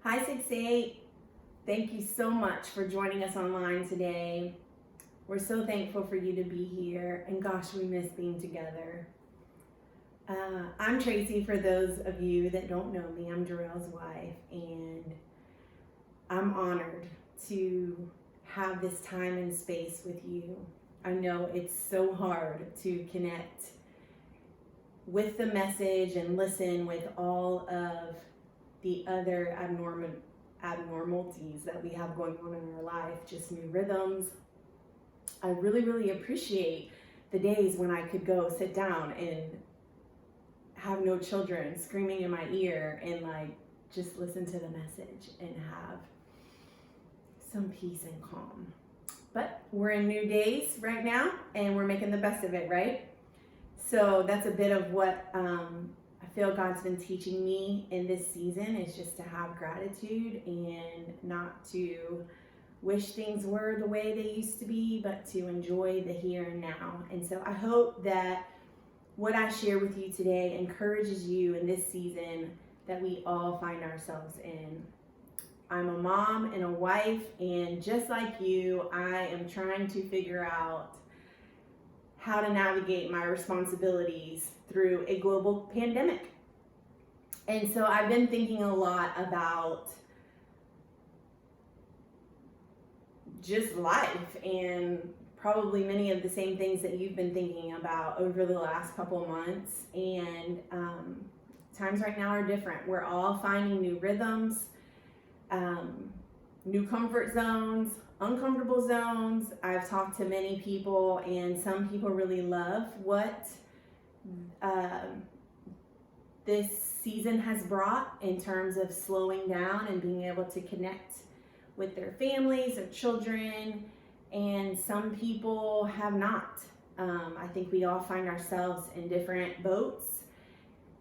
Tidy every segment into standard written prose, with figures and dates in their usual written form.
Hi 6-8. Thank you so much for joining us online today. We're so thankful for you to be here, and gosh, we miss being together. I'm Tracy. For those of you that don't know me, I'm Jarrell's wife, and I'm honored to have this time and space with you. I know it's so hard to connect with the message and listen with all of the other abnormalities that we have going on in our life, just new rhythms. I really appreciate the days when I could go sit down and have no children screaming in my ear and just listen to the message and have some peace and calm. But we're in new days right now and we're making the best of it, right? So that's a bit of what I feel God's been teaching me in this season, is just to have gratitude and not to wish things were the way they used to be, but to enjoy the here and now. And so I hope that what I share with you today encourages you in this season that we all find ourselves in. I'm a mom and a wife, and just like you, I am trying to figure out how to navigate my responsibilities through a global pandemic. And so I've been thinking a lot about just life, and probably many of the same things that you've been thinking about over the last couple months. And times right now are different. We're all finding new rhythms, new comfort zones, uncomfortable zones. I've talked to many people, and some people really love what this season has brought in terms of slowing down and being able to connect with their families or children, and some people have not. I think we all find ourselves in different boats,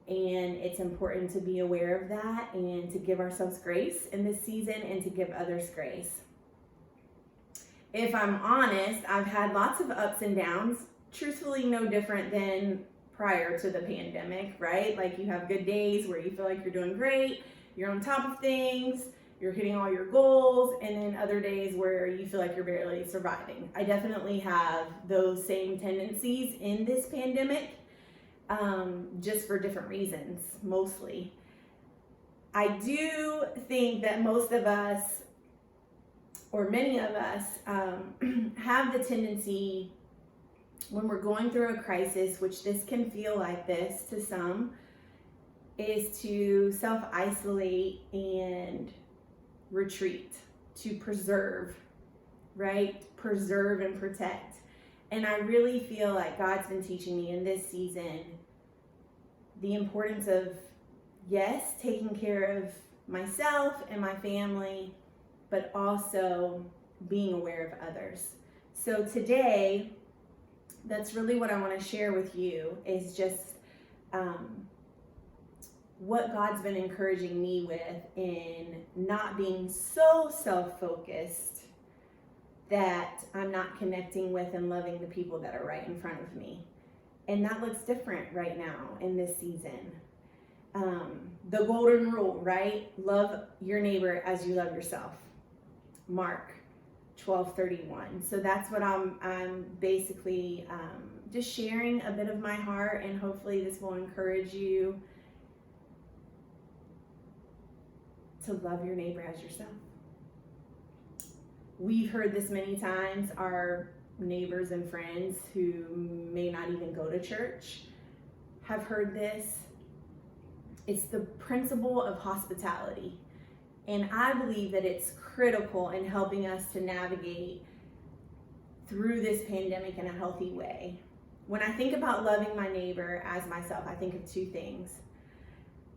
and it's important to be aware of that and to give ourselves grace in this season and to give others grace. If I'm honest, I've had lots of ups and downs, truthfully no different than prior to the pandemic, right? Like, you have good days where you feel like you're doing great, you're on top of things, you're hitting all your goals, and then other days where you feel like you're barely surviving. I definitely have those same tendencies in this pandemic, just for different reasons, mostly. I do think that most of us, or many of us, have the tendency when we're going through a crisis, which this can feel like this to some, is to self-isolate and retreat, to preserve, right? Preserve and protect. And I really feel like God's been teaching me in this season the importance of, yes, taking care of myself and my family, but also being aware of others. So today, that's really what I want to share with you, is just what God's been encouraging me with in not being so self-focused that I'm not connecting with and loving the people that are right in front of me. And that looks different right now in this season. The golden rule, right? Love your neighbor as you love yourself. Mark 12:31. So that's what I'm basically just sharing a bit of my heart, and hopefully this will encourage you to love your neighbor as yourself. We've heard this many times. Our neighbors and friends who may not even go to church have heard this. It's the principle of hospitality. And I believe that it's critical in helping us to navigate through this pandemic in a healthy way. When I think about loving my neighbor as myself, I think of two things.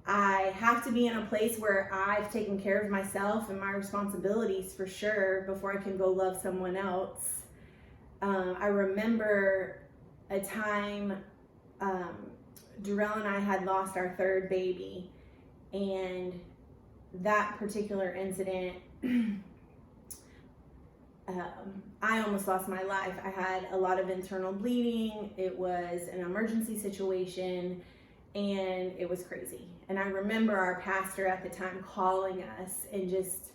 I have to be in a place where I've taken care of myself and my responsibilities for sure before I can go love someone else. I remember a time Darrell and I had lost our third baby, and that particular incident, I almost lost my life. I had a lot of internal bleeding. It was an emergency situation, and it was crazy. And I remember our pastor at the time calling us and just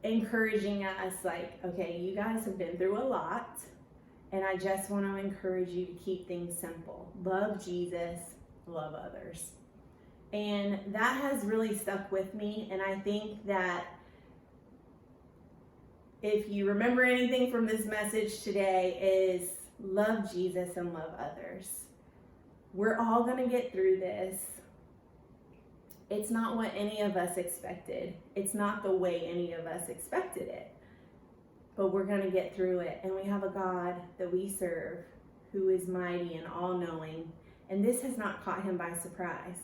encouraging us, like, okay, you guys have been through a lot, and I just want to encourage you to keep things simple. Love Jesus, love others. And that has really stuck with me, and I think that if you remember anything from this message today is love Jesus and love others. We're all going to get through this. It's not what any of us expected. It's not the way any of us expected it. But we're going to get through it. And we have a God that we serve who is mighty and all-knowing. And this has not caught him by surprise.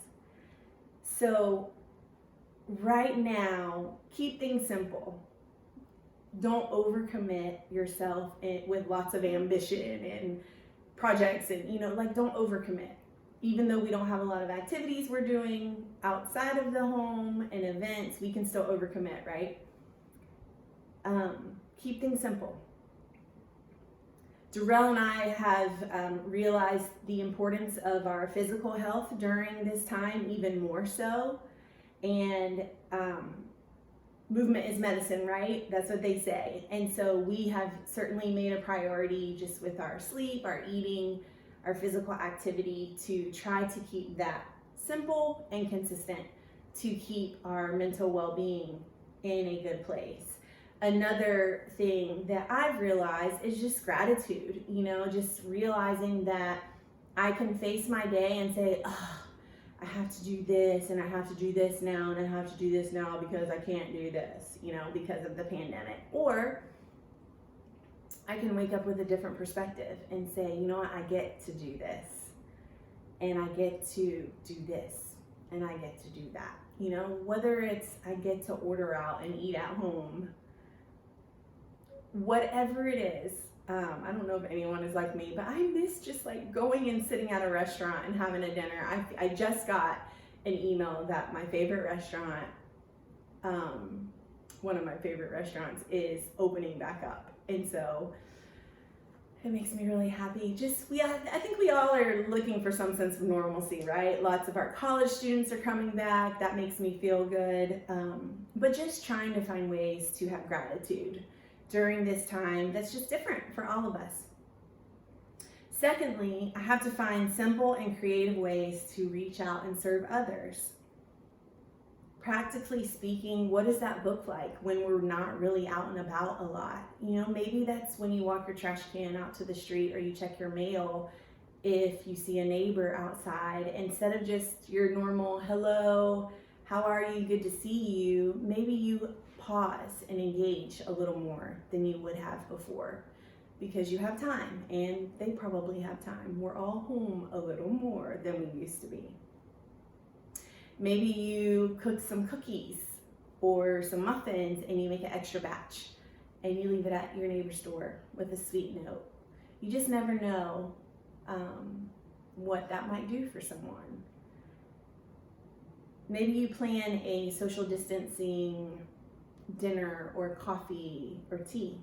So right now, keep things simple. Don't overcommit yourself with lots of ambition and projects and, don't overcommit. Even though we don't have a lot of activities we're doing outside of the home and events, we can still overcommit, right? Keep things simple. Darrell and I have realized the importance of our physical health during this time, even more so. And movement is medicine, right? That's what they say. And so we have certainly made a priority just with our sleep, our eating, our physical activity to try to keep that simple and consistent to keep our mental well-being in a good place. Another thing that I've realized is just gratitude, just realizing that I can face my day and say, I have to do this and I have to do this now and I have to do this now because I can't do this, because of the pandemic. Or I can wake up with a different perspective and say, I get to do this and I get to do this and I get to do that. Whether it's I get to order out and eat at home, whatever it is. I don't know if anyone is like me, but I miss just like going and sitting at a restaurant and having a dinner. I just got an email that my favorite restaurant, one of my favorite restaurants, is opening back up. And so it makes me really happy. I think we all are looking for some sense of normalcy, right? Lots of our college students are coming back. That makes me feel good. But just trying to find ways to have gratitude during this time that's just different for all of us. Secondly, I have to find simple and creative ways to reach out and serve others. Practically speaking, what does that look like when we're not really out and about a lot? Maybe that's when you walk your trash can out to the street or you check your mail. If you see a neighbor outside, instead of just your normal, hello, how are you, good to see you, maybe you pause and engage a little more than you would have before because you have time and they probably have time. We're all home a little more than we used to be. Maybe you cook some cookies or some muffins and you make an extra batch and you leave it at your neighbor's door with a sweet note. You just never know what that might do for someone. Maybe you plan a social distancing dinner or coffee or tea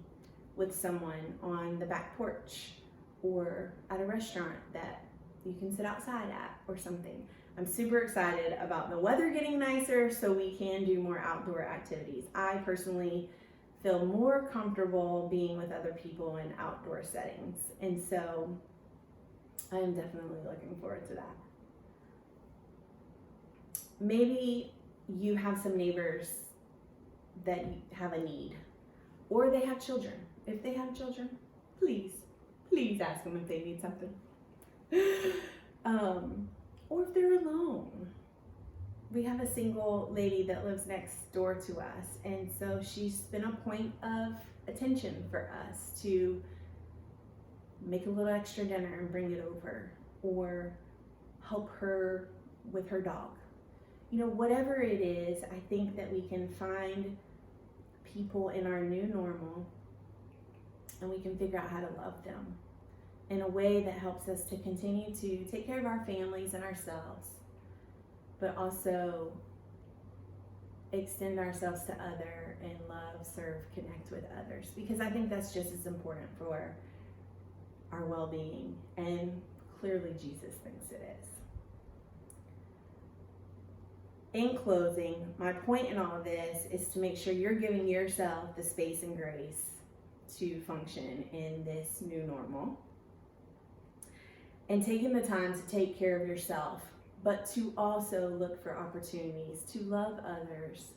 with someone on the back porch or at a restaurant that you can sit outside at or something. I'm super excited about the weather getting nicer so we can do more outdoor activities. I personally feel more comfortable being with other people in outdoor settings, and so I am definitely looking forward to that. Maybe you have some neighbors that have a need, or they have children. If they have children, please ask them if they need something. Or if they're alone. We have a single lady that lives next door to us, and so she's been a point of attention for us to make a little extra dinner and bring it over, or help her with her dog. Whatever it is, I think that we can find people in our new normal and we can figure out how to love them in a way that helps us to continue to take care of our families and ourselves, but also extend ourselves to other and love, serve, connect with others, because I think that's just as important for our well-being, and clearly Jesus thinks it is. in closing, my point in all of this is to make sure you're giving yourself the space and grace to function in this new normal, and taking the time to take care of yourself, but to also look for opportunities to love others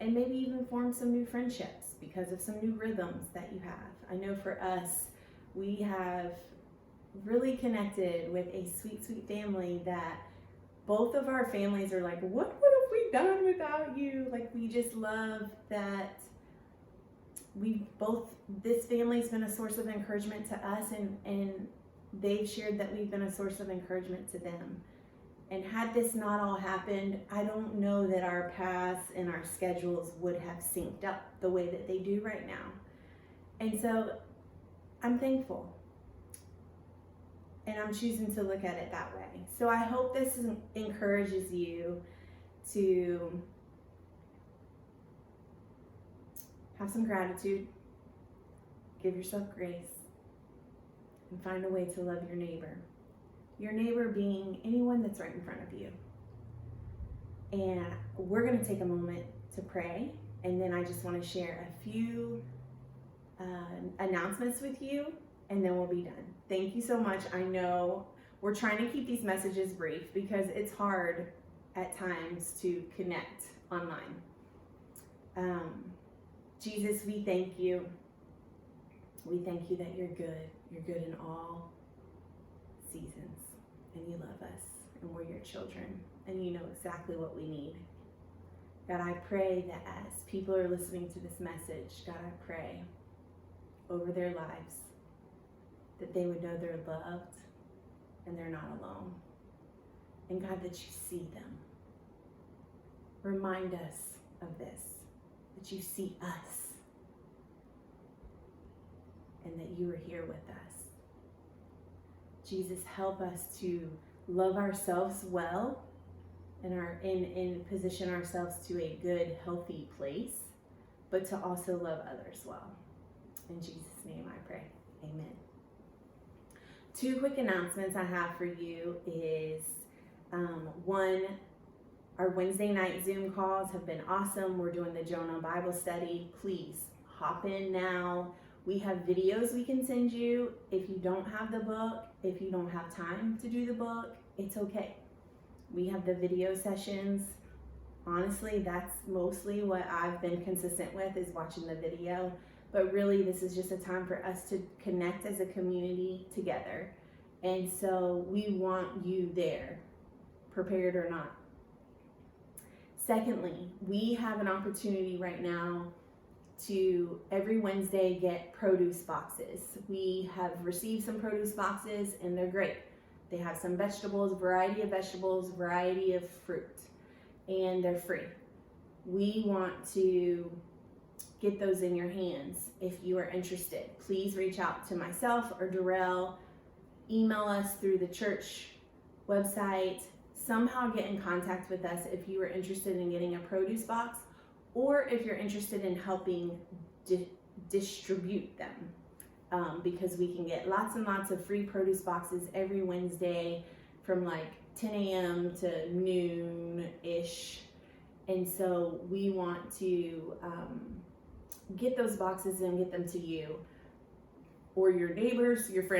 and maybe even form some new friendships because of some new rhythms that you have. I know for us, we have really connected with a sweet, sweet family that both of our families are like, what would have we done without you? Like, we just love that this family's been a source of encouragement to us, and they've shared that we've been a source of encouragement to them. And had this not all happened, I don't know that our paths and our schedules would have synced up the way that they do right now. And so I'm thankful. And I'm choosing to look at it that way. So I hope this encourages you to have some gratitude, give yourself grace, and find a way to love your neighbor. Your neighbor being anyone that's right in front of you. And we're going to take a moment to pray, and then I just want to share a few announcements with you, and then we'll be done. Thank you so much. I know we're trying to keep these messages brief because it's hard at times to connect online. Jesus, we thank you. We thank you that you're good. You're good in all seasons, and you love us, and we're your children, and you know exactly what we need. God, I pray that as people are listening to this message, God, I pray over their lives that they would know they're loved and they're not alone. And God, that you see them. Remind us of this, that you see us, and that you are here with us. Jesus, help us to love ourselves well and position ourselves to a good, healthy place, but to also love others well. In Jesus' name I pray, amen. 2 quick announcements I have for you is, one, our Wednesday night Zoom calls have been awesome. We're doing the Jonah Bible study. Please hop in now. We have videos we can send you. If you don't have the book, if you don't have time to do the book, it's okay. We have the video sessions. Honestly, that's mostly what I've been consistent with, is watching the video. But really, this is just a time for us to connect as a community together. And so we want you there, prepared or not. Secondly, we have an opportunity right now to every Wednesday get produce boxes. We have received some produce boxes, and they're great. They have some vegetables, variety of vegetables, variety of fruit, and they're free. We want to get those in your hands. If you are interested, please reach out to myself or Darrell. Email us through the church website. Somehow get in contact with us if you are interested in getting a produce box, or if you're interested in helping distribute them, because we can get lots and lots of free produce boxes every Wednesday from like 10 a.m. to noon-ish. And so we want to get those boxes and get them to you or your neighbors, your friends.